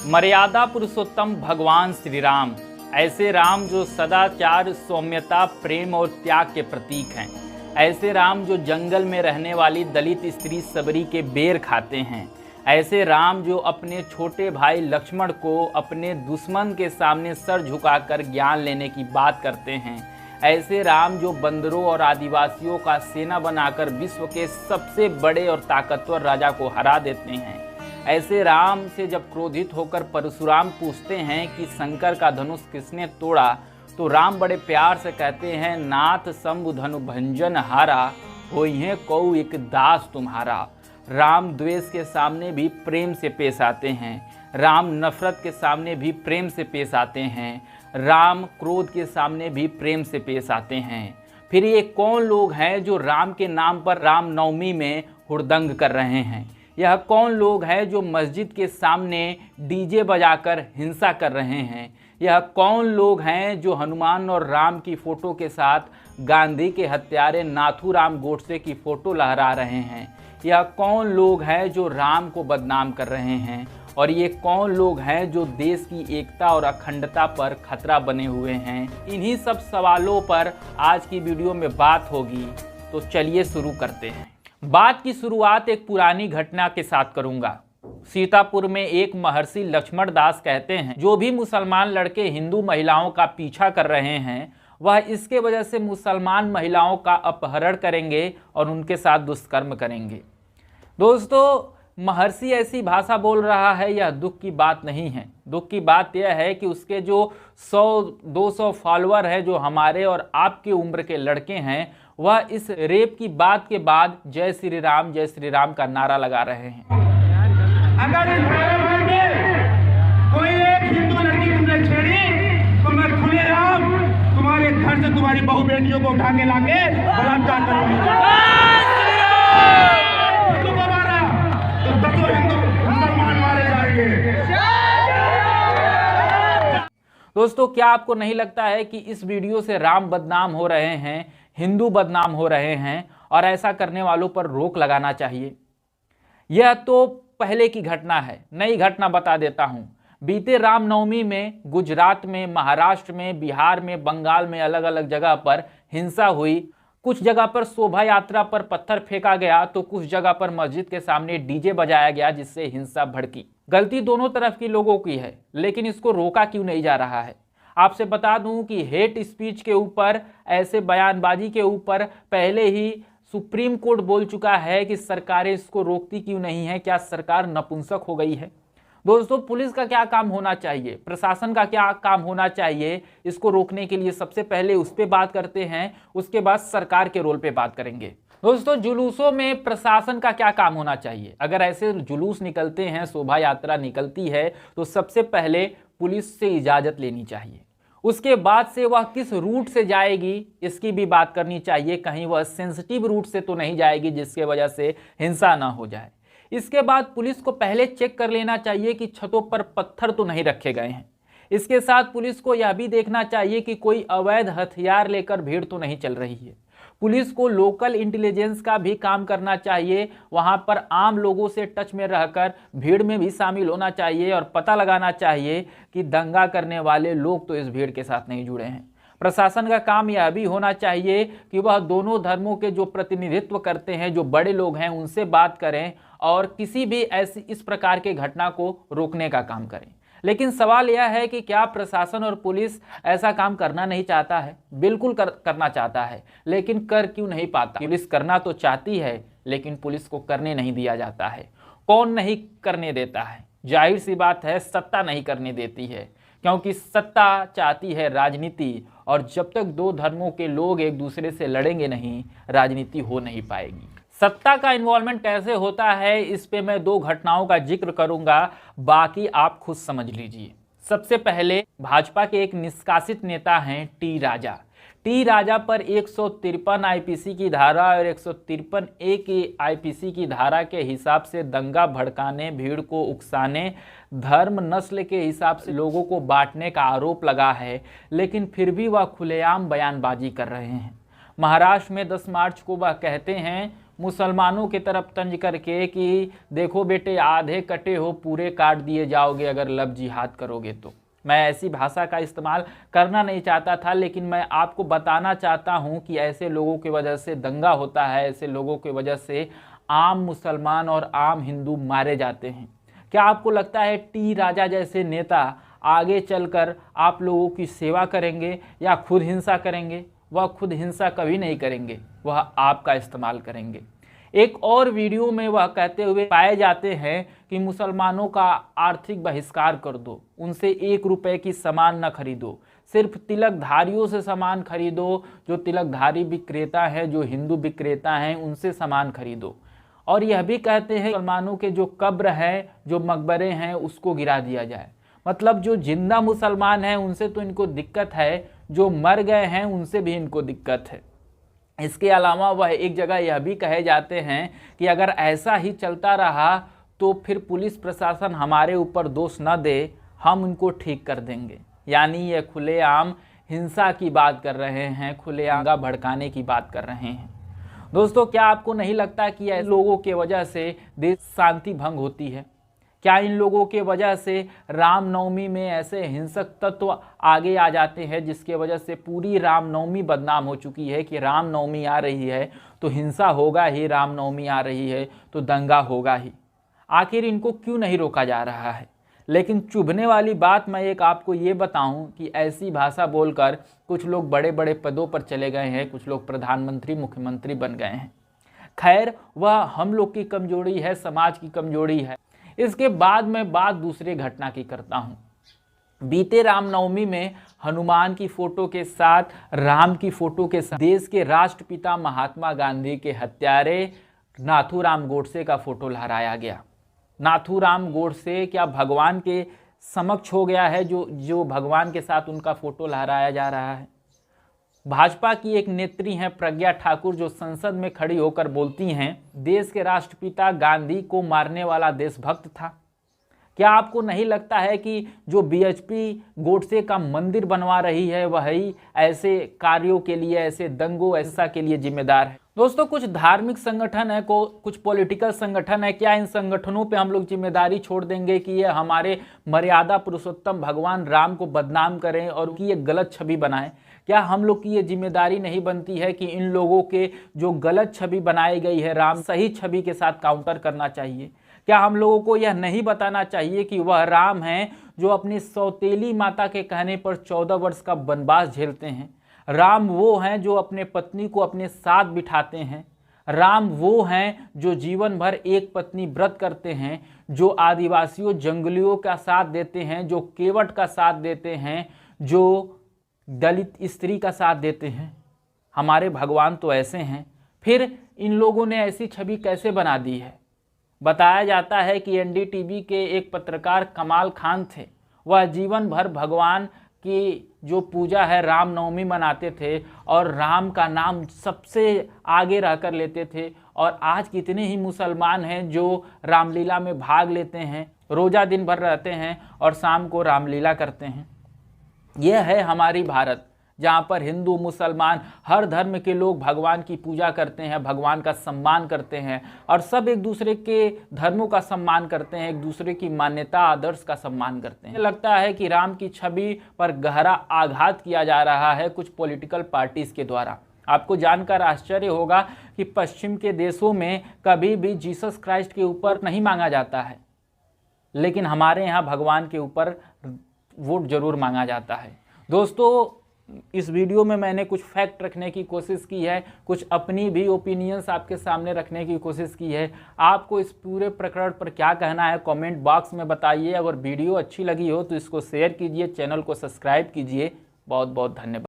मर्यादा पुरुषोत्तम भगवान श्री राम, ऐसे राम जो सदाचार, सौम्यता, प्रेम और त्याग के प्रतीक हैं। ऐसे राम जो जंगल में रहने वाली दलित स्त्री सबरी के बेर खाते हैं। ऐसे राम जो अपने छोटे भाई लक्ष्मण को अपने दुश्मन के सामने सर झुकाकर ज्ञान लेने की बात करते हैं। ऐसे राम जो बंदरों और आदिवासियों का सेना बनाकर विश्व के सबसे बड़े और ताकतवर राजा को हरा देते हैं। ऐसे राम से जब क्रोधित होकर परशुराम पूछते हैं कि शंकर का धनुष किसने तोड़ा, तो राम बड़े प्यार से कहते हैं, नाथ शंभु धनु भंजन हारा, होइहे कौ एक दास तुम्हारा। राम द्वेष के सामने भी प्रेम से पेश आते हैं। राम नफरत के सामने भी प्रेम से पेश आते हैं। राम क्रोध के सामने भी प्रेम से पेश आते हैं। फिर ये कौन लोग हैं जो राम के नाम पर रामनवमी में हुड़दंग कर रहे हैं? यह कौन लोग हैं जो मस्जिद के सामने डीजे बजाकर हिंसा कर रहे हैं? यह कौन लोग हैं जो हनुमान और राम की फ़ोटो के साथ गांधी के हत्यारे नाथूराम गोडसे की फ़ोटो लहरा रहे हैं? यह कौन लोग हैं जो राम को बदनाम कर रहे हैं? और ये कौन लोग हैं जो देश की एकता और अखंडता पर खतरा बने हुए हैं? इन्हीं सब सवालों पर आज की वीडियो में बात होगी, तो चलिए शुरू करते हैं। बात की शुरुआत एक पुरानी घटना के साथ करूंगा। सीतापुर में एक महर्षि लक्ष्मण दास कहते हैं, जो भी मुसलमान लड़के हिंदू महिलाओं का पीछा कर रहे हैं, वह इसके वजह से मुसलमान महिलाओं का अपहरण करेंगे और उनके साथ दुष्कर्म करेंगे। दोस्तों, महर्षि ऐसी भाषा बोल रहा है, यह दुख की बात नहीं है। दुख की बात यह है कि उसके जो 100-200 फॉलोअर हैं, जो हमारे और आपकी उम्र के लड़के हैं, वह इस रेप की बात के बाद जय श्री राम का नारा लगा रहे हैं। अगर इस भारत में कोई एक हिंदू लड़की तुमने छेड़ी, तो मैं खुलेआम तुम्हारे घर से तुम्हारी बहू बेटियों को उठा के लाके बलात्कार करूंगा। तो हिंदू मुसलमान मारे जाएंगे। दोस्तों, क्या आपको नहीं लगता है कि इस वीडियो से राम बदनाम हो रहे हैं, हिंदू बदनाम हो रहे हैं, और ऐसा करने वालों पर रोक लगाना चाहिए? यह तो पहले की घटना है। नई घटना बता देता हूं। बीते रामनवमी में गुजरात में, महाराष्ट्र में, बिहार में, बंगाल में अलग अलग जगह पर हिंसा हुई। कुछ जगह पर शोभा यात्रा पर पत्थर फेंका गया, तो कुछ जगह पर मस्जिद के सामने डीजे बजाया गया, जिससे हिंसा भड़की। गलती दोनों तरफ की लोगों की है, लेकिन इसको रोका क्यों नहीं जा रहा है? आपसे बता दूं कि हेट स्पीच के ऊपर, ऐसे बयानबाजी के ऊपर पहले ही सुप्रीम कोर्ट बोल चुका है कि सरकारें इसको रोकती क्यों नहीं है। क्या सरकार नपुंसक हो गई है? दोस्तों, पुलिस का क्या काम होना चाहिए, प्रशासन का क्या काम होना चाहिए इसको रोकने के लिए? सबसे पहले उस पर बात करते हैं, उसके बाद सरकार के रोल पे बात करेंगे। दोस्तों, जुलूसों में प्रशासन का क्या काम होना चाहिए? अगर ऐसे जुलूस निकलते हैं, शोभा यात्रा निकलती है, तो सबसे पहले पुलिस से इजाज़त लेनी चाहिए। उसके बाद से वह किस रूट से जाएगी इसकी भी बात करनी चाहिए। कहीं वह सेंसिटिव रूट से तो नहीं जाएगी जिसके वजह से हिंसा ना हो जाए। इसके बाद पुलिस को पहले चेक कर लेना चाहिए कि छतों पर पत्थर तो नहीं रखे गए हैं। इसके साथ पुलिस को यह भी देखना चाहिए कि कोई अवैध हथियार लेकर भीड़ तो नहीं चल रही है। पुलिस को लोकल इंटेलिजेंस का भी काम करना चाहिए। वहां पर आम लोगों से टच में रहकर भीड़ में भी शामिल होना चाहिए और पता लगाना चाहिए कि दंगा करने वाले लोग तो इस भीड़ के साथ नहीं जुड़े हैं। प्रशासन का काम यह भी होना चाहिए कि वह दोनों धर्मों के जो प्रतिनिधित्व करते हैं, जो बड़े लोग हैं, उनसे बात करें और किसी भी ऐसी इस प्रकार के घटना को रोकने का काम करें। लेकिन सवाल यह है कि क्या प्रशासन और पुलिस ऐसा काम करना नहीं चाहता है? बिल्कुल करना चाहता है, लेकिन कर क्यों नहीं पाता? पुलिस करना तो चाहती है, लेकिन पुलिस को करने नहीं दिया जाता है। कौन नहीं करने देता है? जाहिर सी बात है, सत्ता नहीं करने देती है, क्योंकि सत्ता चाहती है राजनीति, और जब तक दो धर्मों के लोग एक दूसरे से लड़ेंगे नहीं, राजनीति हो नहीं पाएगी। सत्ता का इन्वॉल्वमेंट कैसे होता है, इस पे मैं 2 घटनाओं का जिक्र करूंगा, बाकी आप खुद समझ लीजिए। सबसे पहले भाजपा के एक निष्कासित नेता हैं टी राजा। टी राजा पर 153 आईपीसी की धारा और 153 ए की आईपीसी की धारा के हिसाब से दंगा भड़काने, भीड़ को उकसाने, धर्म नस्ल के हिसाब से लोगों को बांटने का आरोप लगा है, लेकिन फिर भी वह खुलेआम बयानबाजी कर रहे हैं। महाराष्ट्र में 10 मार्च को वह कहते हैं, मुसलमानों की तरफ तंज करके कि देखो बेटे आधे कटे हो पूरे काट दिए जाओगे अगर लव जिहाद करोगे तो। मैं ऐसी भाषा का इस्तेमाल करना नहीं चाहता था, लेकिन मैं आपको बताना चाहता हूं कि ऐसे लोगों की वजह से दंगा होता है, ऐसे लोगों की वजह से आम मुसलमान और आम हिंदू मारे जाते हैं। क्या आपको लगता है टी राजा जैसे नेता आगे चलकर आप लोगों की सेवा करेंगे या खुद हिंसा करेंगे? वह खुद हिंसा कभी नहीं करेंगे, वह आपका इस्तेमाल करेंगे। एक और वीडियो में वह कहते हुए पाए जाते हैं कि मुसलमानों का आर्थिक बहिष्कार कर दो, उनसे 1 रुपए की सामान न खरीदो, सिर्फ तिलकधारियों से सामान खरीदो, जो तिलकधारी विक्रेता हैं, जो हिंदू विक्रेता हैं, उनसे सामान खरीदो। और यह भी कहते हैं मुसलमानों के जो कब्र हैं, जो मकबरे हैं, उसको गिरा दिया जाए। मतलब जो जिंदा मुसलमान हैं उनसे तो इनको दिक्कत है, जो मर गए हैं उनसे भी इनको दिक्कत है। इसके अलावा वह एक जगह यह भी कहे जाते हैं कि अगर ऐसा ही चलता रहा तो फिर पुलिस प्रशासन हमारे ऊपर दोष न दे, हम उनको ठीक कर देंगे। यानी ये खुलेआम हिंसा की बात कर रहे हैं, खुलेआम दंगा भड़काने की बात कर रहे हैं। दोस्तों, क्या आपको नहीं लगता कि ऐसे लोगों के वजह से देश शांति भंग होती है? क्या इन लोगों के वजह से रामनवमी में ऐसे हिंसक तत्व आगे आ जाते हैं जिसके वजह से पूरी रामनवमी बदनाम हो चुकी है कि रामनवमी आ रही है तो हिंसा होगा ही, रामनवमी आ रही है तो दंगा होगा ही। आखिर इनको क्यों नहीं रोका जा रहा है? लेकिन चुभने वाली बात मैं एक आपको ये बताऊं कि ऐसी भाषा बोलकर कुछ लोग बड़े बड़े पदों पर चले गए हैं, कुछ लोग प्रधानमंत्री मुख्यमंत्री बन गए हैं। खैर, वह हम लोग की कमजोरी है, समाज की कमजोरी है। इसके बाद मैं बात दूसरे घटना की करता हूं। बीते रामनवमी में हनुमान की फोटो के साथ, राम की फोटो के साथ देश के राष्ट्रपिता महात्मा गांधी के हत्यारे नाथूराम गोडसे का फोटो लहराया गया। नाथूराम गोडसे क्या भगवान के समक्ष हो गया है जो भगवान के साथ उनका फोटो लहराया जा रहा है? भाजपा की एक नेत्री हैं प्रज्ञा ठाकुर, जो संसद में खड़ी होकर बोलती हैं देश के राष्ट्रपिता गांधी को मारने वाला देशभक्त था। क्या आपको नहीं लगता है कि जो बीएचपी गोडसे का मंदिर बनवा रही है वही ऐसे कार्यों के लिए, ऐसे दंगों ऐसा के लिए जिम्मेदार है? दोस्तों, कुछ धार्मिक संगठन है, कुछ पॉलिटिकल संगठन है, क्या इन संगठनों पे हम लोग जिम्मेदारी छोड़ देंगे कि ये हमारे मर्यादा पुरुषोत्तम भगवान राम को बदनाम करें और उनकी ये गलत छवि बनाएं? क्या हम लोग की ये जिम्मेदारी नहीं बनती है कि इन लोगों के जो गलत छवि बनाई गई है राम, सही छवि के साथ काउंटर करना चाहिए? क्या हम लोगों को यह नहीं बताना चाहिए कि वह राम हैं जो अपनी सौतेली माता के कहने पर 14 वर्ष का वनवास झेलते हैं? राम वो हैं जो अपने पत्नी को अपने साथ बिठाते हैं। राम वो हैं जो जीवन भर एक पत्नी व्रत करते हैं, जो आदिवासियों जंगलियों का साथ देते हैं, जो केवट का साथ देते हैं, जो दलित स्त्री का साथ देते हैं। हमारे भगवान तो ऐसे हैं। फिर इन लोगों ने ऐसी छवि कैसे बना दी है? बताया जाता है कि एनडीटीवी के एक पत्रकार कमाल खान थे, वह जीवन भर भगवान की जो पूजा है रामनवमी मनाते थे और राम का नाम सबसे आगे रहकर लेते थे। और आज कितने ही मुसलमान हैं जो रामलीला में भाग लेते हैं, रोज़ा दिन भर रहते हैं और शाम को रामलीला करते हैं। यह है हमारी भारत, जहाँ पर हिंदू मुसलमान हर धर्म के लोग भगवान की पूजा करते हैं, भगवान का सम्मान करते हैं और सब एक दूसरे के धर्मों का सम्मान करते हैं, एक दूसरे की मान्यता आदर्श का सम्मान करते हैं। लगता है कि राम की छवि पर गहरा आघात किया जा रहा है कुछ पॉलिटिकल पार्टीज के द्वारा। आपको जानकर आश्चर्य होगा कि पश्चिम के देशों में कभी भी जीसस क्राइस्ट के ऊपर नहीं मांगा जाता है, लेकिन हमारे यहाँ भगवान के ऊपर वोट जरूर मांगा जाता है। दोस्तों, इस वीडियो में मैंने कुछ फैक्ट रखने की कोशिश की है, कुछ अपनी भी ओपिनियंस आपके सामने रखने की कोशिश की है। आपको इस पूरे प्रकरण पर क्या कहना है कमेंट बॉक्स में बताइए। अगर वीडियो अच्छी लगी हो तो इसको शेयर कीजिए, चैनल को सब्सक्राइब कीजिए। बहुत बहुत धन्यवाद।